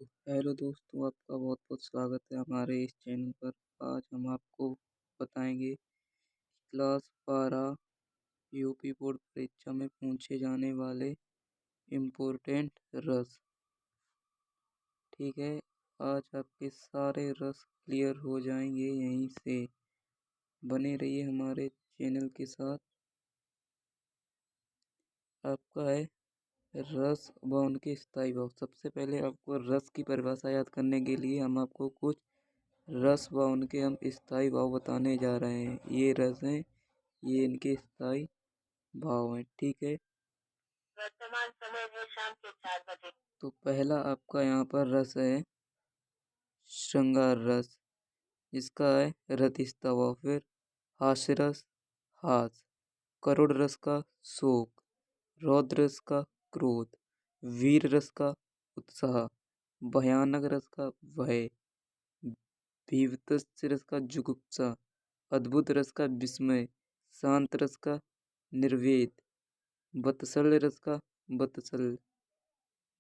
Hello दोस्तों, आपका बहुत बहुत स्वागत है हमारे इस चैनल पर। आज हम आपको बताएंगे क्लास 12 यूपी बोर्ड परीक्षा में पूछे जाने वाले इम्पोर्टेंट रस। ठीक है, आज आपके सारे रस क्लियर हो जाएंगे यहीं से। बने रहिए हमारे चैनल के साथ। आपका है रस व उनके स्थायी भाव। सबसे पहले आपको रस की परिभाषा याद करने के लिए हम आपको कुछ रस व उनके हम स्थायी भाव बताने जा रहे हैं। ये रस हैं, ये इनके स्थायी भाव हैं। ठीक है, वर्तमान समय है शाम के 4 बजे। तो पहला आपका यहाँ पर रस है श्रृंगार रस। इसका है रतिस्ता भाव। फिर हास्य रस हास, करुण रस का शोक, रौद्र रस का क्रोध, वीर रस का उत्साह, भयानक रस का भय, भीभत्स रस का जुगुप्सा, अद्भुत रस का विस्मय, शांत रस का निर्वेद, वत्सल रस का वत्सल,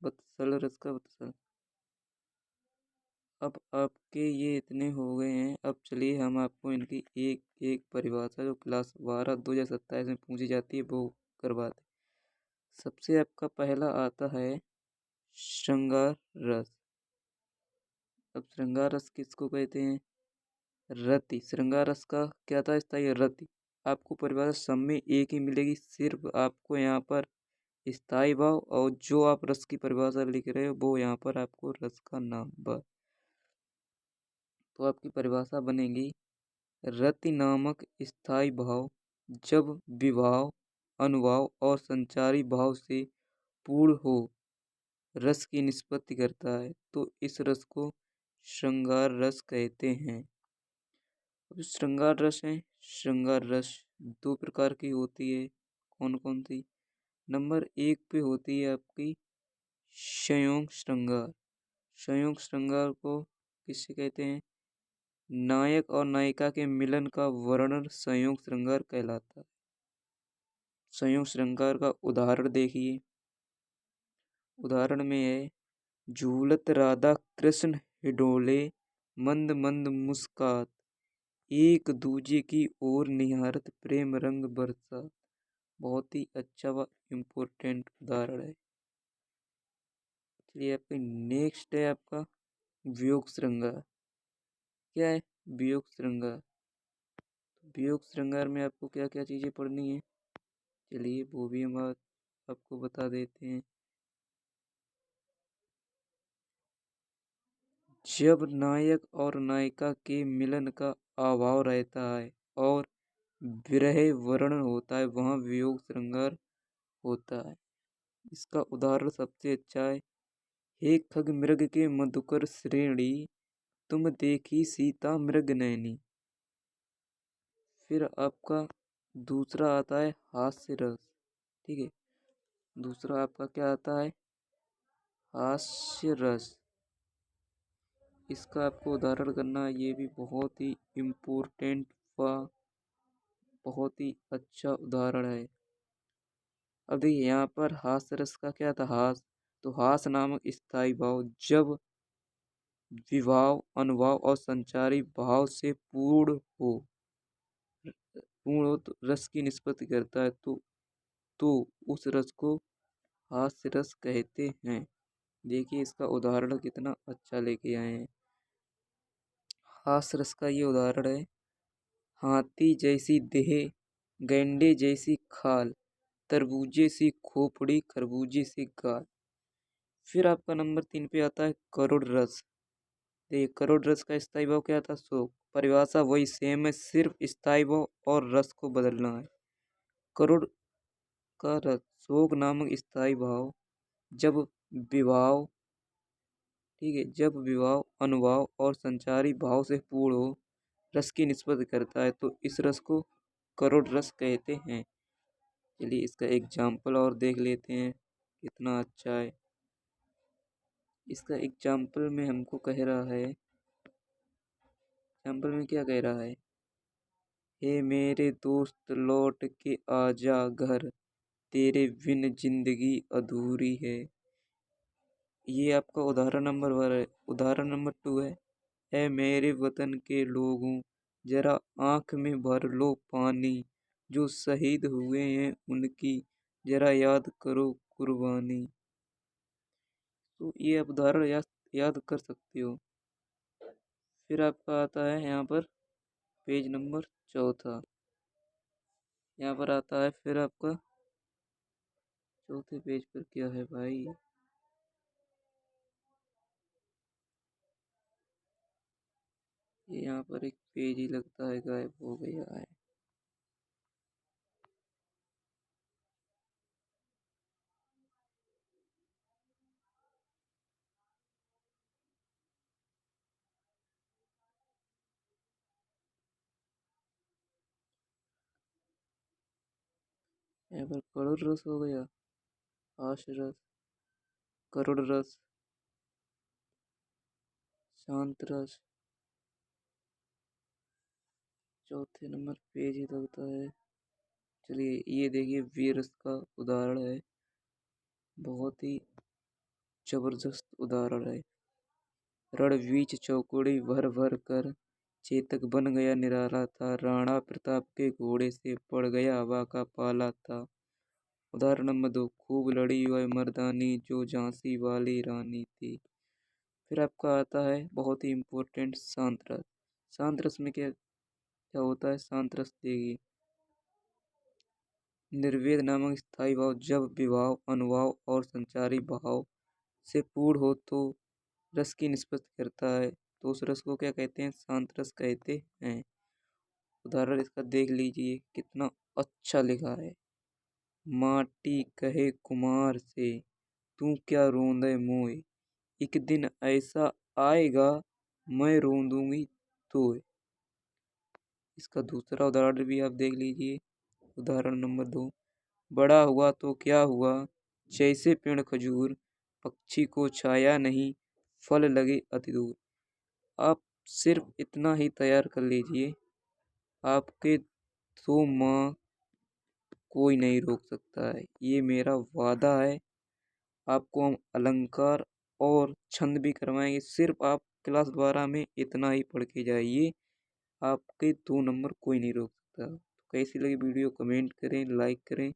वत्सल रस का वत्सल। अब आपके ये इतने हो गए हैं। अब चलिए हम आपको इनकी एक एक परिभाषा जो क्लास 12 2027 में पूछी जाती है वो करवाते। सबसे आपका पहला आता है श्रृंगार रस। अब श्रृंगार रस किसको कहते हैं? रति। श्रृंगार रस का क्या था? स्थायी रति। आपको परिभाषा सब में एक ही मिलेगी, सिर्फ आपको यहाँ पर स्थायी भाव और जो आप रस की परिभाषा लिख रहे हो वो यहाँ पर आपको रस का नाम बस। तो आपकी परिभाषा बनेगी रति नामक स्थायी भाव जब विभाव, अनुभाव और संचारी भाव से पूर्ण हो रस की निष्पत्ति करता है तो इस रस को श्रृंगार रस कहते हैं। अब श्रृंगार रस है, श्रृंगार रस दो प्रकार की होती है। कौन कौन सी? नंबर एक पे होती है आपकी संयोग श्रृंगार। संयोग श्रृंगार को किससे कहते हैं? नायक और नायिका के मिलन का वर्णन संयोग श्रृंगार कहलाता है। संयोग श्रृंगार का उदाहरण देखिए। उदाहरण में है झूलत राधा कृष्ण हिडोले, मंद मंद मुस्कात, एक दूजे की ओर निहारत प्रेम रंग बरसात। बहुत ही अच्छा व इम्पोर्टेंट उदाहरण है। चलिए आपका नेक्स्ट है आपका वियोग श्रृंगार। क्या है वियोग श्रृंगार? वियोग श्रृंगार में आपको क्या क्या चीजें पढ़नी है, चलिए वो भी हम आपको बता देते हैं। जब नायक और नायिका के मिलन का अभाव रहता है और विरह वर्णन होता है वहाँ वियोग श्रृंगार होता है। इसका उदाहरण सबसे अच्छा है हे खग मृग के मधुकर श्रेणी, तुम देखी सीता मृग नैनी। फिर आपका दूसरा आता है हास्य रस। ठीक है, दूसरा आपका क्या आता है? हास्य रस। इसका आपको उदाहरण करना है, ये भी बहुत ही इम्पोर्टेंट व बहुत ही अच्छा उदाहरण है। अब देखिए यहाँ पर हास्य रस का क्या था? हास, तो हास नामक स्थायी भाव जब विभाव, अनुभाव और संचारी भाव से पूर्ण हो तो रस की निष्पत्ति करता है तो उस रस को हास्य रस कहते हैं। देखिए इसका उदाहरण कितना अच्छा लेके आए हैं। हास्य रस का ये उदाहरण है हाथी जैसी देह, गैंडे जैसी खाल, तरबूजे सी खोपड़ी, खरबूजे सी गाल। फिर आपका नंबर 3 पे आता है करुण रस। देखिए करुण रस का स्थायी भाव क्या था? शोक। परिभाषा वही सेम है, सिर्फ स्थायी भाव और रस को बदलना है। करुण का रस शोक नामक स्थायी भाव जब विभाव, ठीक है, जब विभाव, अनुभाव और संचारी भाव से पूर्ण हो रस की निष्पत्ति करता है तो इस रस को करुण रस कहते हैं। चलिए इसका एग्जाम्पल और देख लेते हैं कितना अच्छा है। इसका एग्जाम्पल में हमको कह रहा है, एग्जाम्पल में क्या कह रहा है? हे मेरे दोस्त लौट के आजा घर, तेरे बिन जिंदगी अधूरी है। ये आपका उदाहरण नंबर 1 है। उदाहरण नंबर 2 है, ऐ मेरे वतन के लोगों, जरा आँख में भर लो पानी, जो शहीद हुए हैं उनकी जरा याद करो कुर्बानी। तो ये आप उदाहरण याद कर सकते हो। फिर आपका आता है यहाँ पर पेज नंबर 4। यहाँ पर आता है फिर आपका चौथे पेज पर क्या है भाई, ये यहाँ पर एक पेज ही लगता है गायब हो गया है। यहाँ पर करोड़ रस हो गया, आश रस, करोड़ रस, शांत रस, चौथे नंबर पेज ही लगता है। चलिए ये देखिए वीर रस का उदाहरण है, बहुत ही जबरदस्त उदाहरण है। रणवीच चौकड़ी भर भर कर चेतक बन गया निराला था, राणा प्रताप के घोड़े से पड़ गया हवा का पाला था। उदाहरण नंबर 2, खूब लड़ी वह मर्दानी जो झांसी वाली रानी थी। फिर आपका आता है बहुत ही इम्पोर्टेंट शांत रस। शांत रस में क्या क्या होता है, शांत रस देखिए, निर्वेद नामक स्थायी भाव जब विभाव अनुभाव और संचारी भाव से पूर्ण हो तो रस की निष्पत्ति करता है, तो उस रस को क्या कहते हैं, शांत रस कहते हैं। उदाहरण इसका देख लीजिए कितना अच्छा लिखा है। माटी कहे कुमार से तू क्या रोंदे मोए, एक दिन ऐसा आएगा मैं रोंदूंगी तोए। इसका दूसरा उदाहरण भी आप देख लीजिए। उदाहरण नंबर 2, बड़ा हुआ तो क्या हुआ, जैसे पेड़ खजूर, पक्षी को छाया नहीं, फल लगे अति दूर। आप सिर्फ इतना ही तैयार कर लीजिए, आपके 2 माह कोई नहीं रोक सकता है, ये मेरा वादा है। आपको हम अलंकार और छंद भी करवाएंगे, सिर्फ आप क्लास 12 में इतना ही पढ़ के जाइए, आपके 2 नंबर कोई नहीं रोक सकता। तो कैसी लगी वीडियो, कमेंट करें, लाइक करें।